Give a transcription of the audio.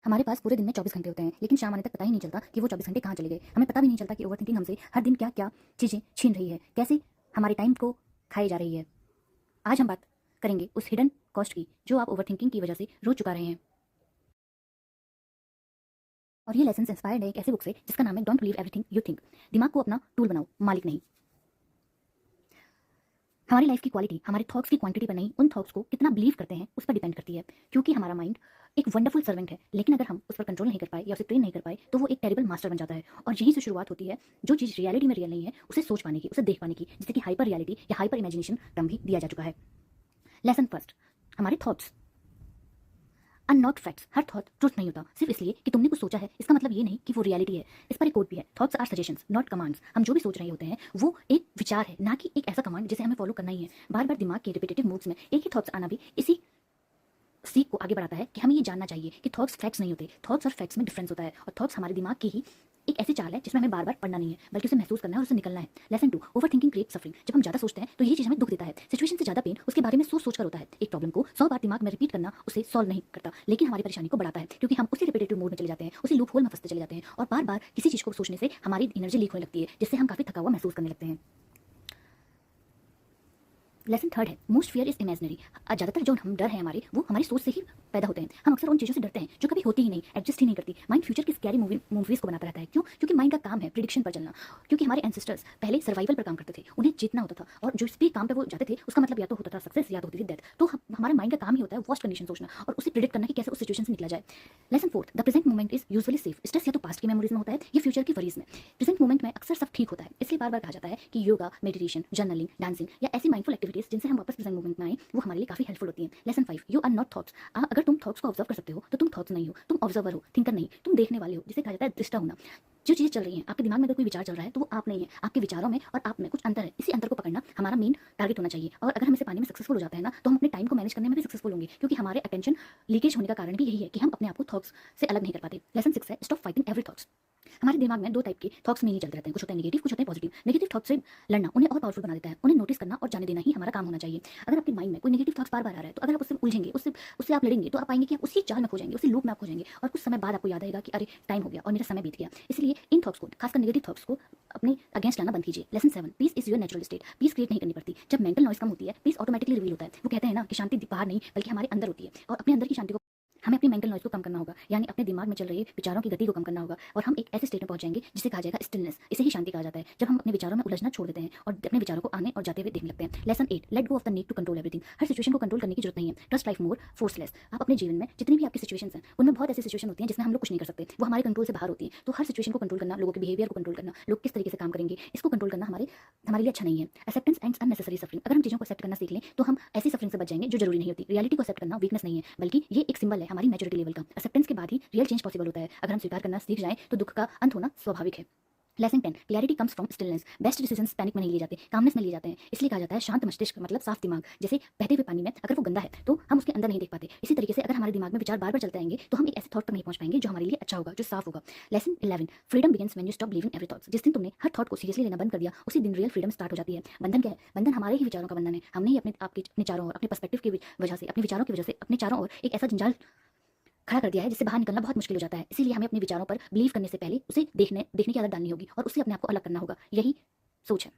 हमारे पास पूरे दिन में 24 घंटे होते हैं, लेकिन शाम आने तक पता ही नहीं चलता कि वो 24 घंटे कहाँ चले गए। हमें पता भी नहीं चलता कि ओवरथिंकिंग हमसे हर दिन क्या-क्या चीज़ें छीन रही है, कैसे हमारे टाइम को खाई जा रही है। आज हम बात करेंगे उस हिडन कॉस्ट की, जो आप ओवरथिंकिंग की वजह से रोज़ चुका रहे हैं। और ये लेसन इंस्पायर्ड है एक ऐसी बुक से जिसका नाम है don't believe everything you think. दिमाग को अपना टूल बनाओ, मालिक नहीं। हमारी लाइफ की क्वालिटी हमारे थॉट्स की क्वांटिटी पर नहीं, उन थॉट्स को कितना बिलीव करते हैं उस पर डिपेंड करती है। क्योंकि हमारा माइंड एक वंडरफुल सर्वेंट है, लेकिन अगर हम उस पर कंट्रोल नहीं कर पाए या उसे ट्रेन नहीं कर पाए तो वो एक टेरिबल मास्टर बन जाता है। और यहीं से शुरुआत होती है जो चीज़ रियलिटी में रियल नहीं है उसे सोच पाने की, उसे देख पाने की, जिसे कि हाइपर रियलिटी या हाइपर इमेजिनेशन टर्म भी दिया जा चुका है। लेसन फर्स्ट, हमारे थॉट्स आर नॉट फैक्ट्स। हर थॉट ट्रुथ नहीं होता। सिर्फ इसलिए कि तुमने कुछ सोचा है इसका मतलब ये नहीं कि वो रियलिटी है। इस पर एक कोट भी है, thoughts are suggestions not commands. हम जो भी सोच रहे होते हैं वो एक विचार है, ना कि एक ऐसा कमांड जिसे हमें फॉलो करना ही है। बार बार दिमाग के रिपीटेटिव मूड्स में एक ही थॉट्स आना भी इसी सीख को आगे बढ़ाता है कि हमें ये जानना चाहिए कि थॉट्स फैक्ट्स नहीं होते। थॉट्स और फैक्ट्स में डिफरेंस होता है, और थॉट्स हमारे दिमाग की ही एक ऐसी चाल है जिसमें हमें बार बार पढ़ना नहीं है, बल्कि उसे महसूस करना है और उसे निकलना है। Lesson 2, over thinking create suffering. जब हम ज़्यादा सोचते हैं तो ये चीज़ हमें दुख देता है। सिचुएशन से ज़्यादा पेन उसके बारे में सोच सोच कर होता है। एक प्रॉब्लम को 100 बार दिमाग में रिपीट करना उसे सॉल्व नहीं करता, लेकिन हमारी परेशानी को बढ़ाता है, क्योंकि हम उसी रिपीटेटिव मोड में चले जाते हैं, उसी लूप होल में फंसते चले जाते हैं, और बार बार किसी चीज़ को सोचने से हमारी एनर्जी लीक होने लगती है, जिससे हम काफ़ी थका हुआ महसूस करने लगते हैं। लेसन थर्ड है, मोस्ट फियर इज इमेजिनरी। ज़्यादातर जो हम डर है हमारे, वो हमारी सोच से ही पैदा होते हैं। हम अक्सर उन चीज़ों से डरते हैं जो कभी होती ही नहीं, एडजस्ट ही नहीं करती। माइंड फ्यूचर की स्कैरी मूवीज को बनाता रहता है। क्यों? क्योंकि माइंड का काम है प्रिडिक्शन पर चलना। क्योंकि हमारे एंसेस्टर्स पहले सर्वाइवल पर काम करते थे, उन्हें जीतना होता था, और जो भी काम पे वो जाते थे उसका मतलब या तो होता था सक्सेस या तो होती थी डेथ। तो हमारा माइंड का काम ही होता है वर्स्ट कंडीशन सोचना और उसे प्रिडिक्ट करना कि कैसे उस सिचुएशन से निकला जाए। Lesson fourth, the present moment is usually safe. Stress या तो पास्ट की मेमोरीज में होता है या फ्यूचर की वरीज में। प्रेजेंट मोमेंट में अक्सर सब ठीक होता है, इसलिए बार बार कहा जाता है कि योगा, मेडिटेशन, जर्नलिंग, डांसिंग या ऐसी माइंडफुल एक्टिविटीज जिनसे हम वापस प्रेजेंट मोमेंट में आए, वो हमारे लिए काफी हेल्पफुल होती हैं। Lesson 5, you are not thoughts. अगर तुम थॉट्स को ऑब्जर्व कर सकते हो तो तुम थॉट्स नहीं हो, तुम ऑब्जर्वर हो, थिंकर नहीं। तुम देखने वाले हो, जिसे कहा जाता है दृष्टा होना। जो चीज़ें चल रही हैं आपके दिमाग में, अगर कोई विचार चल रहा है तो वो आप नहीं है, आपके विचारों में और आप में कुछ अंतर है। इसी अंतर को पकड़ना हमारा मेन टारगेट होना चाहिए। और अगर हम इसे पाने में सक्सेसफुल हो जाते हैं ना, तो हम अपने टाइम को मैनेज करने में भी सक्सेसफुल होंगे, क्योंकि हमारे अटेंशन लीकेज होने का कारण भी यही है कि हम अपने आप को थॉट्स से अलग नहीं कर पाते। लेसन 6 है, स्टॉप फाइटिंग एवरी थॉट्स। हमारे दिमाग में दो टाइप के थॉट्स नहीं चलते रहते हैं, कुछ होते हैं नेगेटिव, कुछ होते हैं पॉजिटिव। नेगेटिव थॉट्स से लड़ना उन्हें और पावरफुल बना देता है। उन्हें नोटिस करना और जाने देना ही हमारा काम होना चाहिए। अगर आपके माइंड में कोई नेगेटिव थॉट्स बार बार आ रहा है, तो अगर आप उससे उलझेंगे, उससे उससे आप लड़ेंगे, तो आप पाएंगे कि आप उसी जाल में खो जाएंगे, उसी लूप में आप खो जाएंगे, और कुछ समय बाद आपको याद आएगा कि अरे टाइम हो गया और मेरा समय बीत गया। इसलिए इन थॉट्स को, खासकर नेगेटिव थॉट्स को, अपने अगेंस्ट लाना बंद कीजिए। Lesson 7, peace is your natural state. Peace create नहीं करनी पड़ती। जब मेंटल नॉइस कम होती है, पीस ऑटोमेटिकली रिवील होता है। वो कहते हैं ना कि शांति बाहर नहीं बल्कि हमारे अंदर होती है, और अपने अंदर की शांति को हमें अपनी मेंटल नॉइज को कम करना होगा, यानी अपने दिमाग में चल रही विचारों की गति को कम करना होगा, और हम एक ऐसे स्टेट में पहुंच जाएंगे जिसे कहा जाएगा स्टिलनेस। इसे ही शांति कहा जाता है, जब हम अपने विचारों में उलझना छोड़ देते हैं और अपने विचारों को आने और जाते हुए देखने लगते हैं। Lesson 8, let go of the need to control everything. हर सिचुएशन को कंट्रोल करने की जरूरत नहीं है। Trust life more forceless. आप अपने जीवन में जितनी भी आपकी सिचुएशंस हैं, उनमें बहुत ऐसी सिचुएशन होती हैं जिसमें हम लोग कुछ नहीं कर सकते, वो हमारे कंट्रोल से बाहर होती हैं। तो हर सिचुएशन को कंट्रोल करना, लोगों के बिहेवियर को कंट्रोल करना, लोग किस तरीके से काम करेंगे, इसको कंट्रोल करना हमारे लिए अच्छा नहीं है। Acceptance and unnecessary suffering. अगर हम चीज़ों को एक्सेप्ट करना सीख लें तो हम ऐसी सफरिंग से बच जाएंगे जो जरूरी नहीं होती। रियलिटी को एक्सेप्ट करना वीकनेस नहीं है, बल्कि ये एक सिंबल है हमारी मैच्योरिटी लेवल का। एक्सेप्टेंस के बाद ही रियल चेंज पॉसिबल होता है। अगर हम स्वीकार करना सीख जाएं तो दुख का अंत होना स्वाभाविक है। Lesson 10, clarity comes from stillness. Best decisions panic में नहीं लिए जाते, कामनेस में लिए जाते हैं। इसलिए कहा जाता है शांत मस्तिष्क मतलब साफ दिमाग। जैसे बहते हुए पानी में अगर वो गंदा है तो हम उसके अंदर नहीं देख पाते, इसी तरीके से अगर हमारे दिमाग में विचार बार बार चलते आएंगे तो हम एक ऐसे थॉट तक नहीं पहुंच पाएंगे जो हमारे लिए अच्छा होगा, जो साफ होगा। Lesson 11, freedom begins when you stop believing every thoughts. जिस दिन तुमने हर थॉट को सीरियसली लेना बंद कर दिया, उसी दिन रियल फ्रीडम स्टार्ट हो जाती है। बंधन क्या है? बंधन हमारे ही विचारों का बंधन है। हमने ही अपने चारों ओर, अपने पर्सपेक्टिव की वजह से, अपने विचारों की वजह से अपने चारों ओर एक ऐसा जंजाल खड़ा कर दिया है जिससे बाहर निकलना बहुत मुश्किल हो जाता है। इसीलिए हमें अपने विचारों पर बिलीव करने से पहले उसे देखने की आदत डालनी होगी और उससे अपने आप को अलग करना होगा। यही सोच है।